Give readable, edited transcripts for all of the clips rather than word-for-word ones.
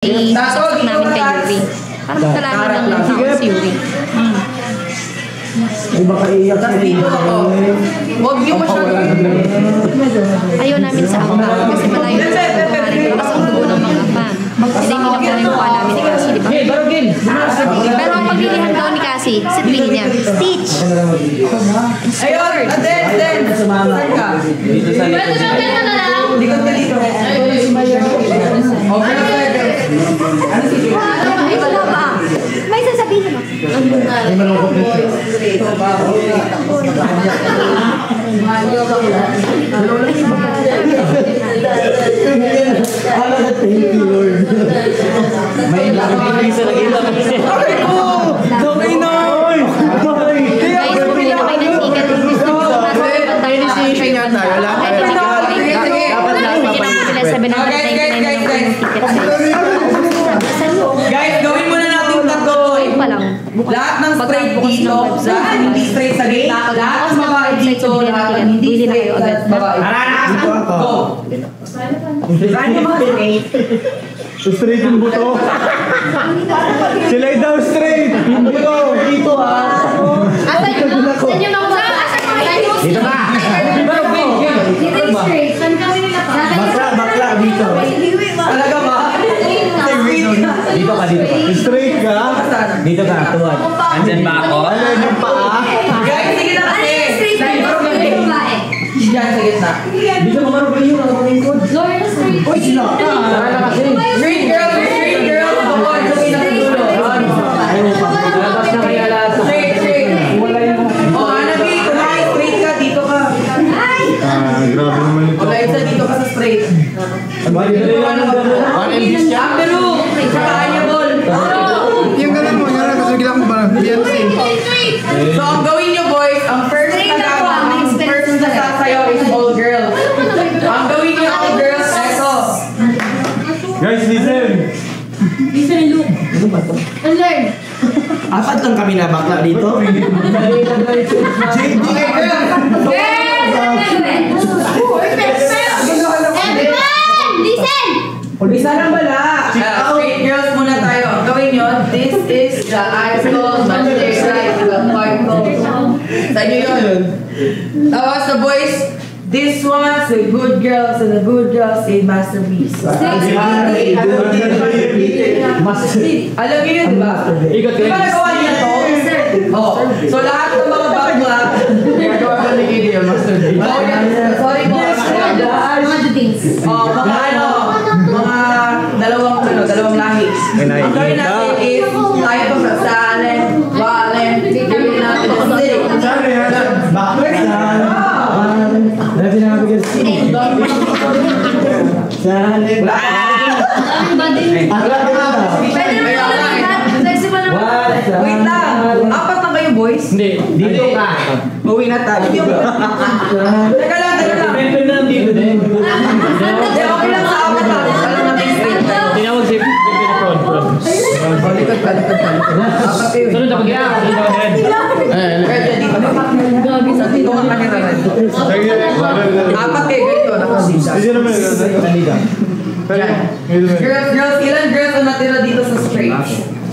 Isasok namin kay Yuri. Parang kasalanan lang ng tao si Yuri. Ay, baka iiyak siya dito ako. Huwag niyo masyadong. Ayaw namin sa ama kasi malayo sa pagmamahal. Kasi ang dugo ng mga fan. Hindi minabuhay yung mukha namin ni Cassie, di ba? Pero ang paglilihan daw ni Cassie, sitwin niya, Stitch! Ayun! Aden! Saan ka? Dito sa likod. Likod ka dito. Okay na tayo. Ano si Jun? Ay, wala ba? May sasabihin mo. Ay, malungkot na siya. Thank you, Lord. May nakikita sa nakita kasi. Okay ko! Gawin na! Guys, bumili kami ng ticket. Finishing yata. Wala ka. Dapat lahat Bumili 799 ng ticket. Guys, gawin muna natin tatlo. Ayun pa lang. Lahat ng straight dito, lahat ng hindi straight sa gitna, lahat ng babae dito, lahat ng hindi straight sa babae. Dito ako. Go! Saan yung mga straight? Straight yung buto. Sila daw straight. Yung buto. Dito ah. Asan yung mga Dito ka! Bakla dito. Talaga ba? Dito ka, dito ka. Straight ka. Dito ka, tuwad. Andyan ba ako? Ano yung paa? Guys, sige na kasi. Diyan sa gitna. Dito ka marunong yun. Ano yung code? Uy, sila. Saka kasi. Straight girl! Straight girl! Come on, gawin natin dulo. Labas na kaya lahat. Straight, straight. O, Hanabi, kumain straight ka, dito ka. Grabe naman ito. O, Liza, dito ka sa straight. Pero, saka kanya ball. Yung ganun mo, yung kasi gila ko parang Beyonce. So, ang gawin nyo, boys, ang first na sasayaw is all girls. Ang gawin nyo, all girls, eto. Guys, listen. Apat lang kami na bakla dito. JD Isa lang bala. Straight girls muna tayo. Ang gawin nyo, this is the idol, master side, the part ko. Sa inyo yun. Tapos the boys, this one's the good girls and the good girls say masterpiece. Alam niyo yun, di ba? Di ba nagawa niya to? Oh. So lahat ng mga bakla, nagawa ko ni Gidi yung masterpiece. Sorry po. Oh, mga ano, mga dalawang lahi. Ang gawin natin is, tayo po sa salen, walen, gawin natin ang stick. Bakit? Dahil pinakabigyan Wait lang, apat na kayo boys? Hindi, dito ka. Uwi na tayo. Teka lang. Dito na dito din. Hindi, okay lang sa apat lang. Alam natin straight tayo. Tinawag si front. Likod ka. Apat kayo. Sunod na pag-iya. Kaya dito. Dito ka kanina rin. Apat kayo ganito. Nakasisa. Hindi naman naliga. Girls, ilan girls ang natira dito sa straight?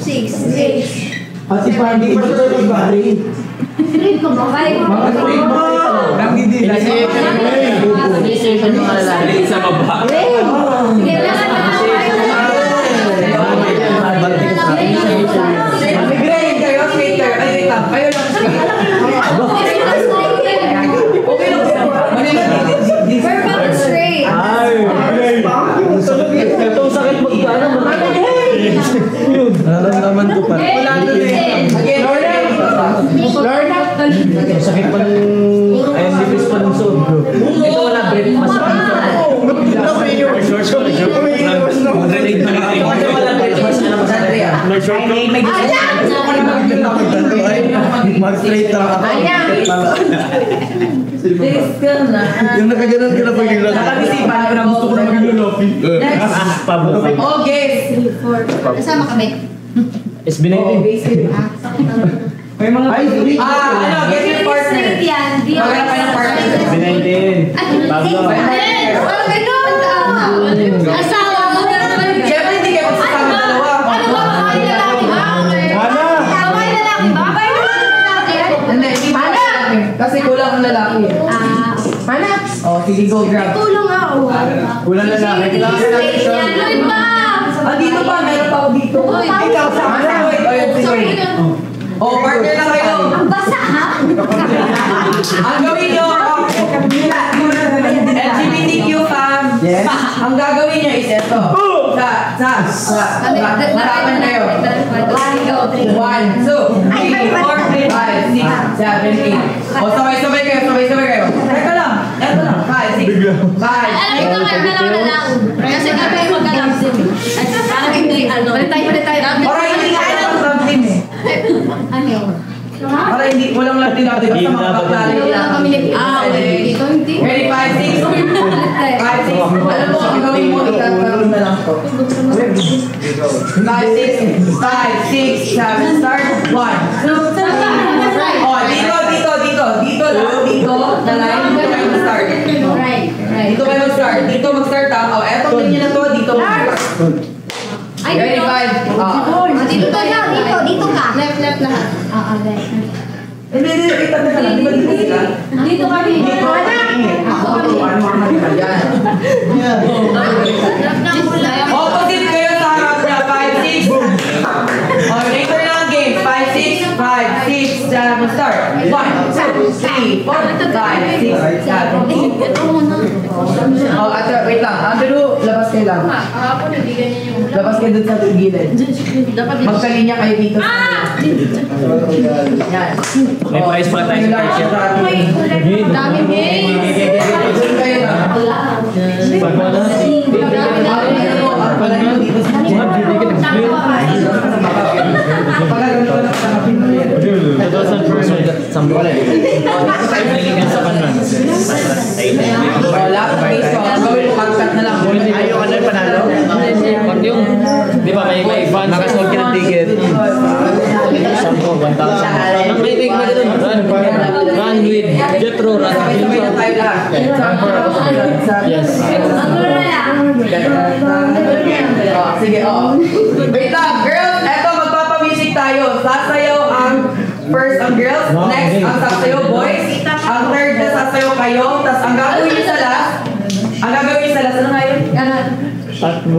6. At si Pandy, ito na yung bari. Nang hindi na siya. Initiation mga lalaki sa baba. Straight kayo. Ay, wait lang. Kayo lang. Okay lang. Manila dito. Itong sakit magkano mo. Yun, nararamdaman ko pa. Wala doon eh. Again, Lorna. Sakit pa ng... Ayun, lipis pa ng sob. Ito wala breath. Mas Mag-relate na lang. Kasi wala breath. Mag-straight lang ako. Yung nakaganan ka na pag-ilan. Nakabisipan ko na gusto ko na mag-ilan. Next. Pablo. Okay. Kasama kami. SB19. May mga Get your partner. Maghanap kayo ng partner. SB19. Pablo. Asawa mo. Siyempre hindi kayo magsasama sige, go grab. Tulong ako. Kulang lalaki. Lloyd pa! Dito pa, meron pa ako dito. Ikaw sa Sorry. Oh, partner lang kayo. Ang basa ha? Ang gawin nyo, LGBTQ fam. Yes. Ang gagawin nyo is ito. Harapan kayo. 1, 2, 3, 4, 5, 6, 7, 8. O, sabay-sabay kayo, sabay-sabay kayo. Teka lang, eto lang. 5, 6, 5. Ito lang, dalawa na lang. Kasi kami magkalang sim. At parang hindi, Balik tayo. Para hindi kaya ng sub-team eh. Ano? Para hindi, walang lang din natin. Basta makapagdali Wala kami nag dito, hindi. Ready, 5, 6. 5, 6. Alam mo, ang gawin mo, itatanong na lang to. 5, 6, 5, 6, 7, start. 1, 2, 3. Oh, dito na line. Dito kayo mag-start. Right. Dito kayo mag-start. Dito mag-start ha. Oh, etong linya na to, dito mag-start. Ready, 5. Dito ka. Left lahat. Left. Hindi, wait, teka lang. Di ba dito sila? Dito kami. Dito. Yan. Opposite kayo sa harap na 5, 6. Oh, later na ang game. 5, 6, 5, 6, 7, start. 1, 2, 3, 4, 5, 6, 7, 8. Ito muna. Oh, ate, wait lang. Andrew, labas kayo lang. Ako hindi ganyan yung... Labas kayo dun sa gilid. Dapat Magkalinya kayo dito. Yan. May price pa tayo sa t-shirt. daming games. Dun kayo lang. Wala pa kayo. Gawin mo cut na lang. Ayaw ka na panalo? Pag yung, di ba may fans? Nakasold ka ng ticket. 10,000. Ang may big mga doon. Run with Jetro. Sabay-sabay na tayo lahat. Yes. Sige, wait lang, girls, eto magpapamisik tayo. Sasayaw ang first ang girls, next ang sasayaw boys, ang third na sasayaw kayo, tas ang gagawin nyo sa last, ano nga yun?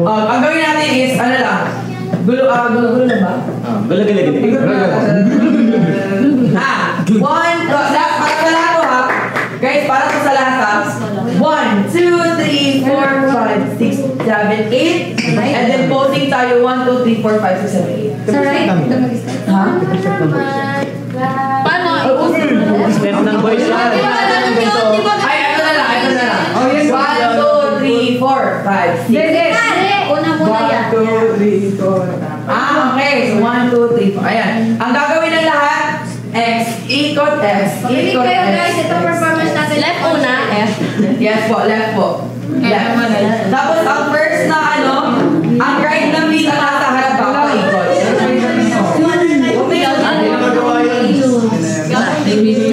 Ang gawin natin is, ano lang, gulo lang ba? One, para sa lahat to ha. Guys, para to sa lahat ha. 1, 2, 3, 4, 5, 6, 7, 8. And then posing tayo. 1, 2, 3, 4, 5, 6, 7, 8. Sa right? Ha? Paano? Step ng boys yan. Ay, ito na lang. 1, 2, 3, 4, 5, 6. Una muna yan. 2, 3, 4. Okay. So 1, 2, 3, 4. Ayan. Ang gagawin ng lahat, X, ikot, X, Pili ikot, kayo guys, X. ito performance natin. Left una. Yes po, left po. Left. Tapos ang first na ang right ng beat ang nasa harap ako, ikot.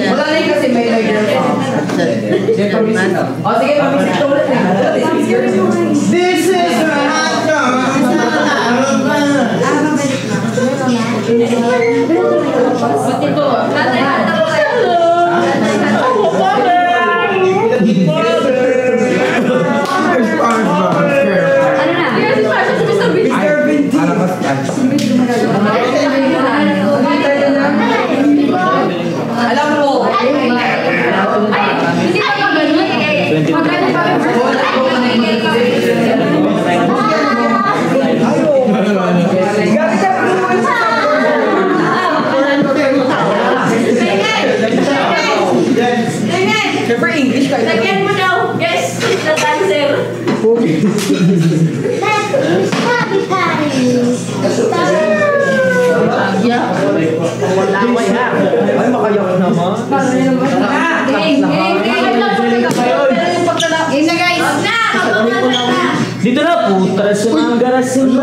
Wala na yun kasi may girl pa. O sige, pamisik to ulit. This is a hot Alam mo. Hindi pa ba ganun? Magkano pa yung first? Siyempre English kayo. Lagyan mo daw, guys, na dancer. Ay, makayak naman. Game na guys. Dito na, putras yung garas yung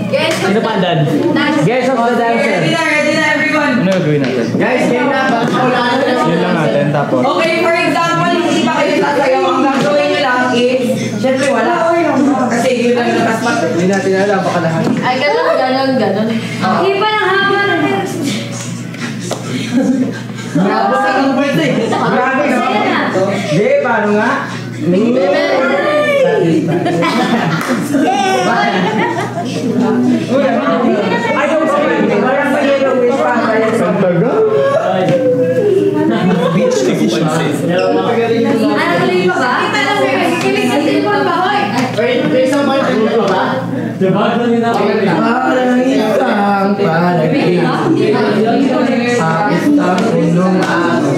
Guys, Sino pa andan? Guys of the dancer. Ready na everyone. Ano gagawin natin? Guys, game na. Yun lang natin, tapos. Okay, for example, hindi pa kayo sasayaw. Ang gagawin nyo lang is, syempre wala. Kasi yun lang yung kasmat. Hindi natin alam, baka lahat. ay ganun. Iba ng haba ng Grabe na. Hindi, paano nga? Ayaw sa pwede. Parang sa yellow wish pa. Ang taga? Beach efficiency. Ano tuloy pa ba? Kilig sa cellphone ba, hoy? Parang isang palagi. Ang isang unong araw.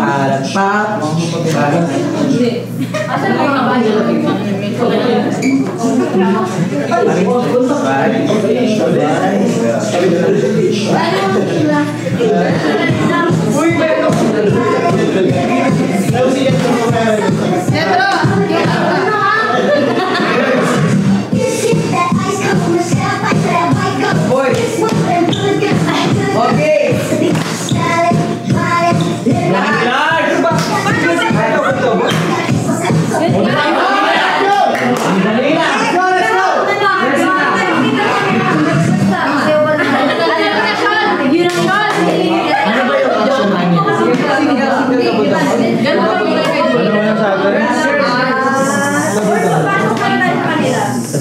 Parang pap. Parang Asan mo ka ba?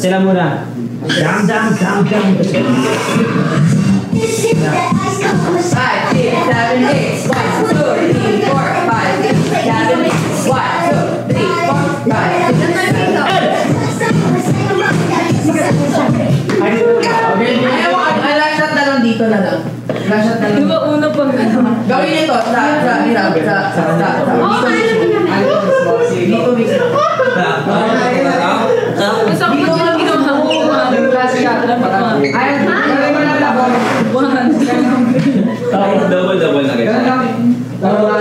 Sila muna. Jam. 5, 6, 7, 8. 1, 2, 3, 4, 5, 6, 7, 8. 1, 2, 3, 4, 5. Last shot na lang dito na lang. Last shot na lang. Diba una pang gano'n? Gawin nito sa dito mismo. Gusto ko pa lang ginawa ko. Last shot. Ay, gawin mo lang ako. Double na guys. Double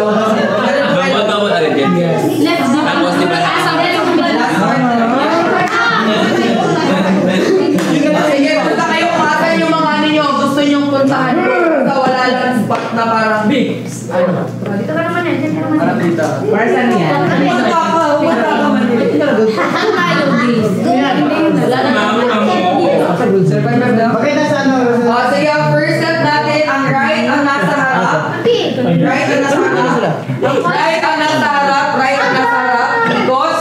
agad yan. Tapos di ba? Sige, punta kayo kung asan yung mga ninyo gusto nyong puntahan. Basta wala lang spot na parang big. Ano? Dito ka naman eh. Dito ka naman. Parang dito. Para saan yan? Wala ka man dito. Tayo, please. Bakit nasa ano? Sige, ang first step natin, ang right ang nasa harap. Right ang nasa harap. Right ang nasa harap. Right ang nasa harap. Ikot.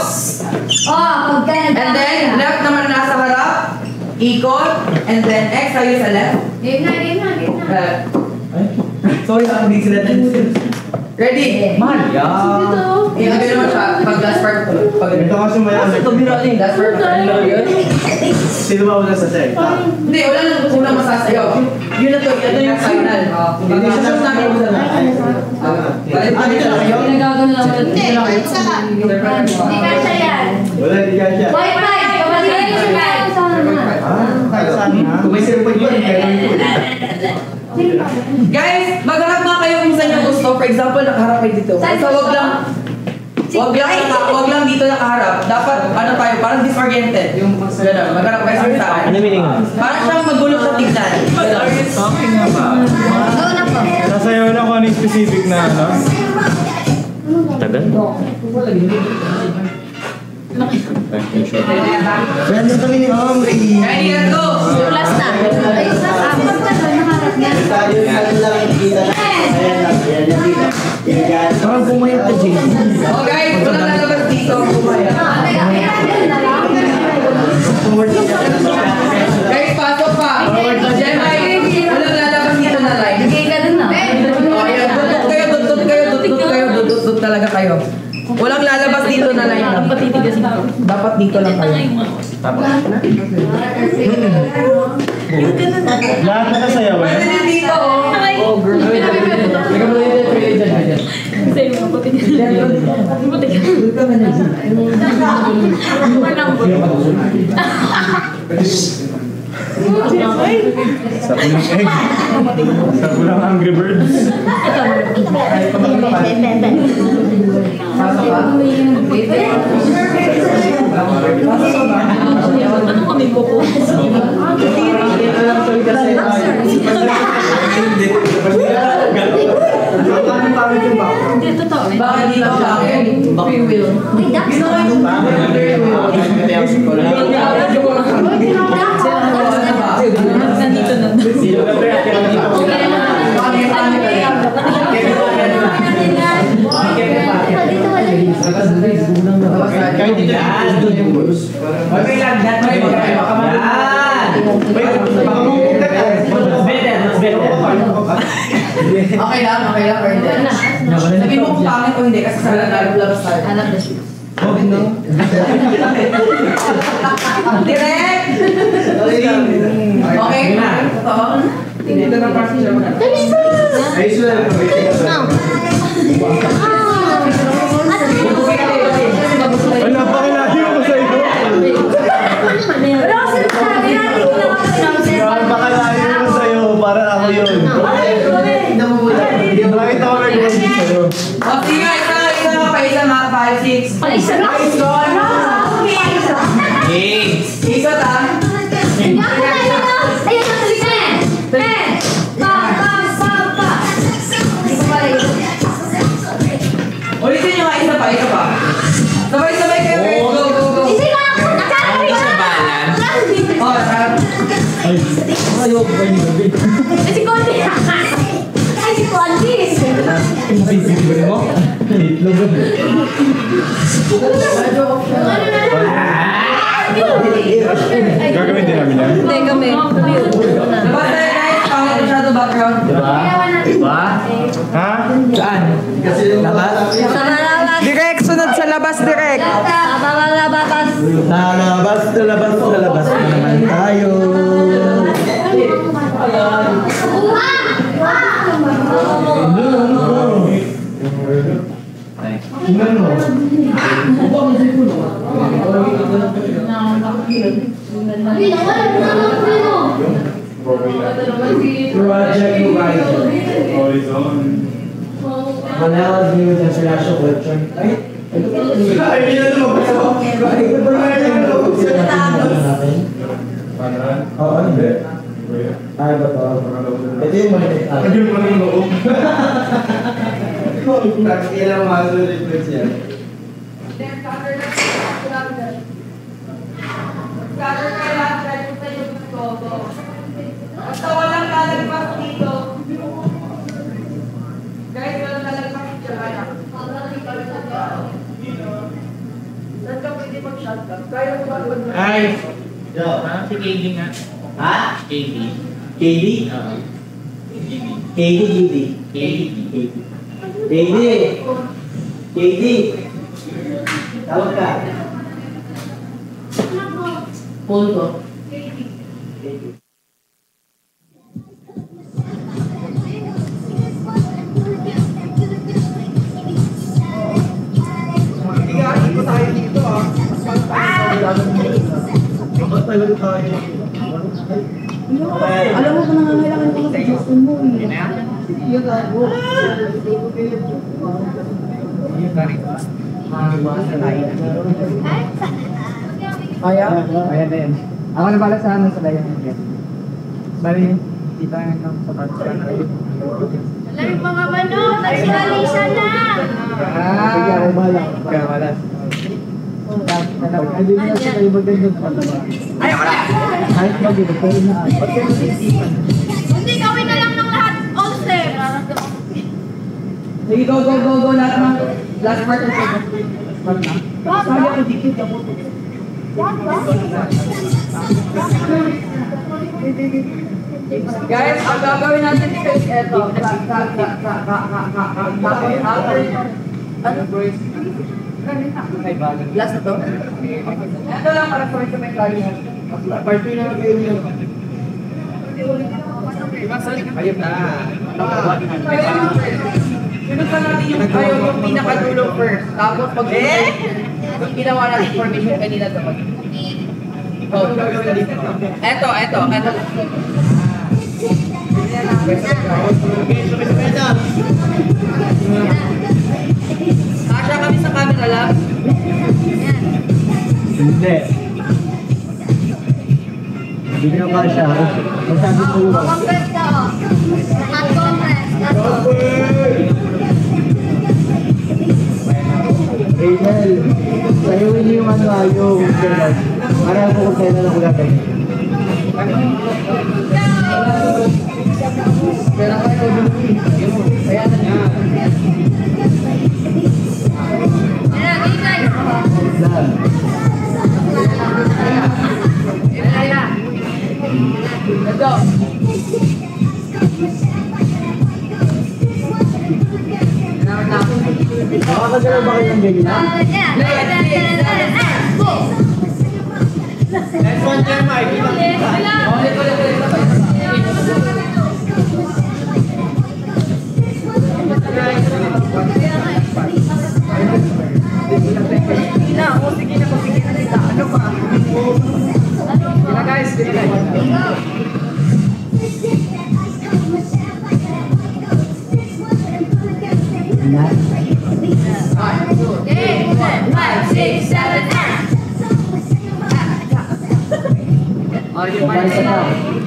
And then, left naman nasa harap. Ikot. And then, X tayo sa left. Game na. Sorry, ang big sila ready? Man, ilagay naman siya pag last part. Ito kasi mayaman. Ito biro din. Last part. Sino ba una sa set? Hindi, wala nang unang masasayaw. Yun na to, ito yung final. Hindi siya sa namin mo na lang. Pinagagano lang ulit. Hindi ka siya yan. Wala, hindi ka siya. Wi-Fi! Kapatid ko siya. Kung may 0.1, Guys, maghanap nga kayo kung saan yung gusto. For example, nakaharap kayo dito. So, wag lang dito nakaharap. Dapat, ano tayo, parang disoriented. Yung gano'n, maghanap kayo sa saan. ano meaning? Parang siyang magulo sa tignan. Go na po. Nasayaw lang kung ano yung specific na ano. Tagal? Pwede kami ni Omri. Ready, let's go! Last na. Ay, sa apat na. Naharap na. Parang pumayat ka, Jay. Oh guys, walang lalabas dito. Guys, pasok pa. Gemay, walang lalabas dito na line. Bigay ka dun na. Oh, ayan, dudot talaga kayo. Walang lalabas dito na line. Dapat dito lang kayo. Lahat na nasayaw eh. Pwede din dito, oh. Sa'yo mga puti. Puti ka. Sa pulang egg. Sa pulang Angry Birds. Pasok pa. Ano kami po po? Hindi, totoo. Bakit dito sa akin? Free will. Nandito na. May lagdat. Yan. Okay lang, Fernan. Sabihin mo kung pangit o hindi kasi sa labas tayo. I love the shoes. Direct! Okay? Totoo? Tingnan na party siya muna. Ay, napakalayo ko sa iyo. Napakalayo ko sa iyo. Para ako yun. Bakit ako nag-iwan sa iyo? O, sige, isa pa, 5, 6. Isa na. Isa ta. Ulitin nyo nga, isa pa. Sabay-sabay kayo, guys. Go. Oh, Ayaw ko kayo ni Gabi. Si Kondi. Ay, si Kondi. Bibili mo? Itlog. Gagawin din namin yan. Hindi kami. labas tayo, guys. Pangit masyado background. Diba? Ha? Saan? Kasi labas. Direct, sunod sa labas, direct. Lalabas na naman tayo. Project Horizon. Manila News International Lecture. Ay, hindi na lumabas ako. Oo, hindi. Ay, ba ito? Ito yung maliit. Ito yung maliit. Nakikita mo mga reflex yan. Scatter kayo lahat, try po tayo mag-photo. Basta walang lalagpas dito. Guys, walang lalagpas dito. Saan ka pwede mag-shotgun? Kaya mo ba mag- Ay! Si KD nga. Ha? KD. KD? Oo. KD, GD. KD! Tawag ka. Pull ko. Alam mo kung nangangailangan ko sa gusto mo eh. Kaya? Ayan na yan. Ako na pala sa ano sa layan. Bali, dito na lang sa pagkakas. Alam mga manok, nagsialisa na! Sige, ako bahala. Kaya wala. Hindi mo na siya kayo magandang pagkakas. Ay, wala! Kahit mag-ibig, pero na. Hindi, gawin na lang ng lahat. All step. Sige, go. Lahat ng last part of it. Sabi ako dikit ako. Guys, ang gagawin natin dito is eto. Ano bro? Last na to? Ito lang para sa may kali. Party na kayo niyo. Ayun na. Pinutan natin yung pinakadulo first. Tapos pag yung ginawa natin formation kanina sa pag. Eto. Kasya kami sa camera lang. Hindi. Hindi na pa siya. Masabi ko yun. Compress ka o. Hot compress. Rachel, sa'yo hindi yung ano yung ganyan. Para ako kung sa'yo na lang gagawin. Pero kayo kaya na niya. Ayan, guys. Lang. ganyan. Next one, Jeremiah.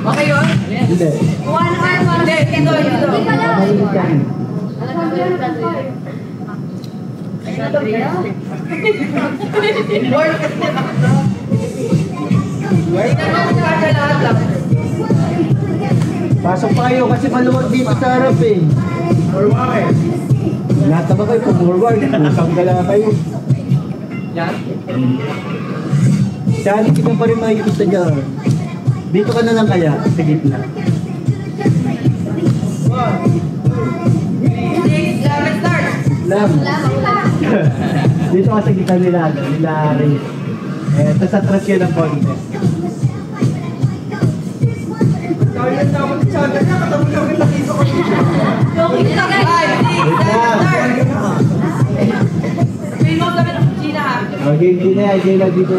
Okay yun? Hindi. Hindi, ito. Maliit yan. Pasok pa kayo kasi maluwag dito sa harap eh. Forward. Lahat naman kayo kung forward. Pusang gala kayo. Yan. Dahil hindi ka pa rin makikita dyan. Dito ka na lang kaya sa gitna. 6, 7, start! Lang. Dito ka sa gitna nila Ray. Tapos atras kayo ng konti. Okay, hindi na yan. Hindi na dito.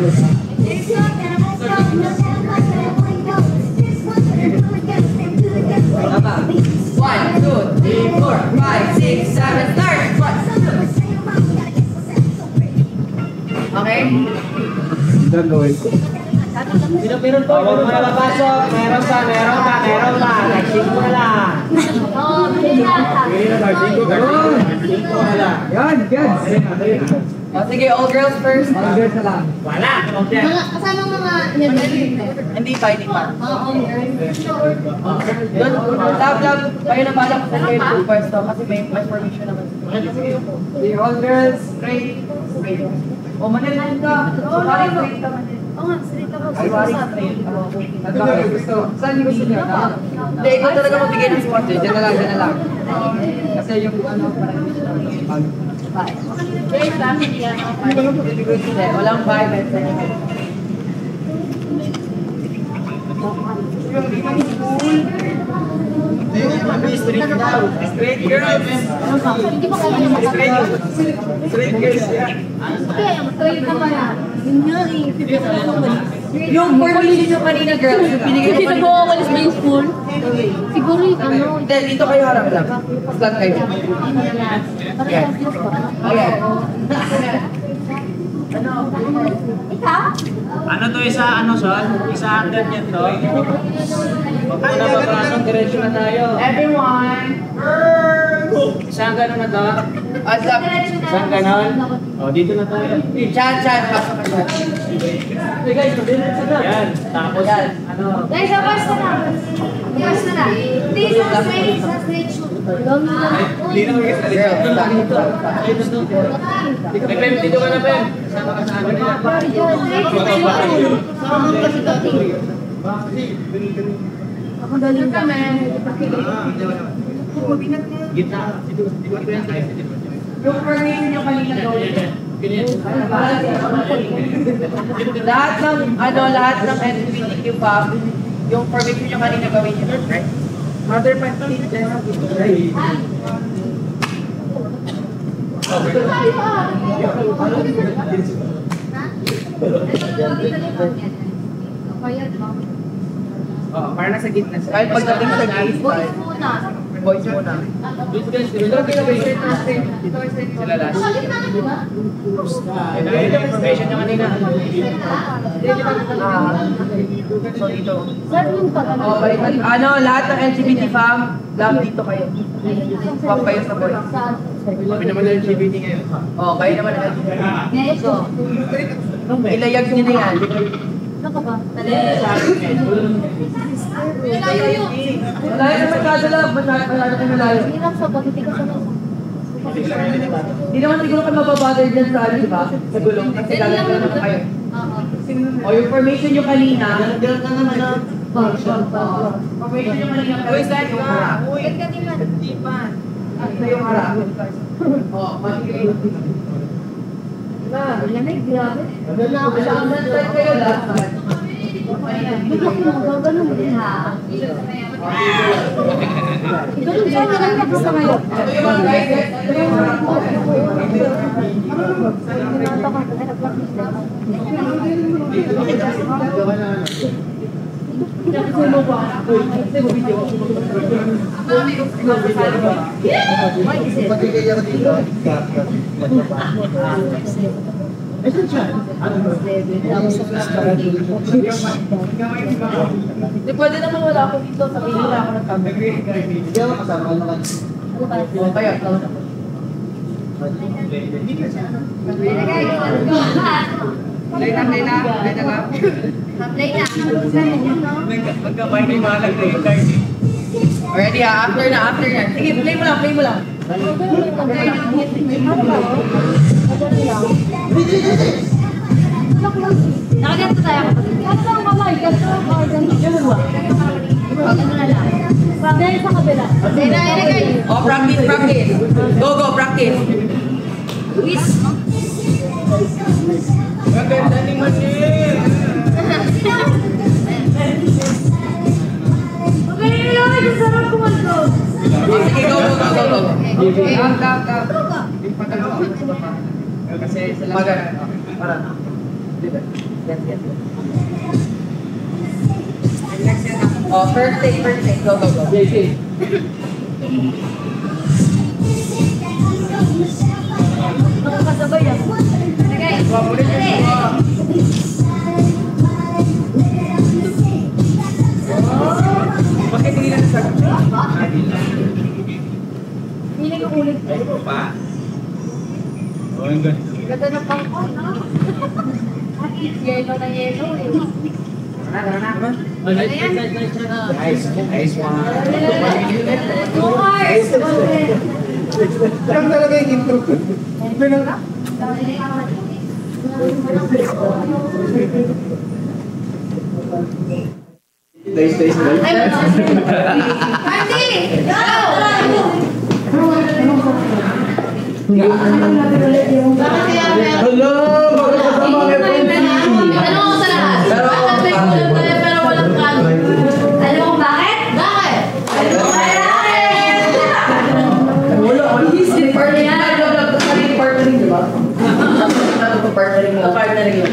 Tama. 1, 2, 3, 4, 5, 6, 7, start! Okay? Ang gawin ko. Meron po. Huwag mo na mapasok. Meron pa. Nag-shift mo na lang. Yan, yan. Sige, all girls first. Ang girls na lang. Wala. Kasama mga Hindi pa. Oo, Yun, lab, kayo na balak kung kayo ng pwesto kasi may formation naman. Sige, all girls, straight. O, manilin ka. Sorry, straight ka manilin. Oo nga, straight ako. Sorry, straight. Saan yung gusto niyo? Hindi, ikaw talaga magbigay ng spot eh. Diyan na lang. Kasi yung ano, parang hindi siya naman. Straight lang, hindi yan. Hindi, walang vibe. Straight girls. Hindi pa kaya naman. Straight girls yan. Kaya, straight naman yan. Yun nga eh. Yung formation nyo kanina girls, yung binigay ko kanina. Nag-uwalis ba yung school? Siguro yung ano. Hindi, dito kayo harap lang. Flat kayo. Parang obvious ba? Okay. Ikaw? Ano to isa, Sol? Isa under niyan to. Huwag na mapasok, diretso na tayo. Everyone. Isang gano'n na to. Asap. Isang gano'n. O, dito na tayo. Chan, pasok ka dyan. Yan. Tapos, Yan. ano. Guys, labas na lang. Labas na lang. Hindi, sa straight shoot. Hindi na mag-isa. Pem, dito ka na, Pem. Sama ka sa amin na. Ako galing kami. Gitna. Dito yan tayo. Yung formation nyo kanina gawin. Lahat ng LGBTQ fam, yung formation nyo kanina gawin nyo. Right? Mother Pantin, para nasa gitna. Kahit pagdating sa gate, boys muna. Sila last. Ito yung information niya kanina. So dito. Ano, lahat ng LGBT fam, love dito kayo. Fam kayo sa boys. Kami naman na LGBT ngayon. Oh, kayo naman ang LGBT. Ilayag nyo na yan. Ano ka ba? Malayo naman kadala, malayo kayo malayo. Hirap sa bakit ka sa Hindi naman siguro kayo mababother dyan sa ano, di ba? Sa gulong, kasi lalagyan naman kayo. O yung formation nyo kanina, formation nyo kanina, yung harap. Uy, ka naman. Ito yung harap. O, matigay. Lamig, grabe. Kayo lahat. Ganun din ha. Ganun siya na lang gusto ngayon. Di pwede naman wala ako dito. Sabihin wala ako ng camera. Hindi ako kasama ka naman. Kaya, Play na. Magkabay ni Malag na yung guys. Already after na. Sige, play mo lang. Nakaganto tayo kapatid. Ano lang kamay? Ganito ang ganito. Ganun ba? Ano na lang. Dahil sa kabila. Oh, practice. Go, practice. Wish. Maganda ni Manil. Sarap kumanto. Oh, sige, go. Kasi sila. Para. Oh, first take. Go. Nakakasabay yan. Bakit hindi na nasagot? Hindi ko ulit. Pa? Oh, ang ganda. Ganda ng pangkon, no? Yelo na yelo eh. Nice one. Lang talaga yung intro ko. Nice. Andy! Go! Hello! Magkakasama kay Francie! Ano ko sa lahat? Pero, Pero walang kan. Alam mo bakit? Bakit? Partnering, di ba? Partnering mo.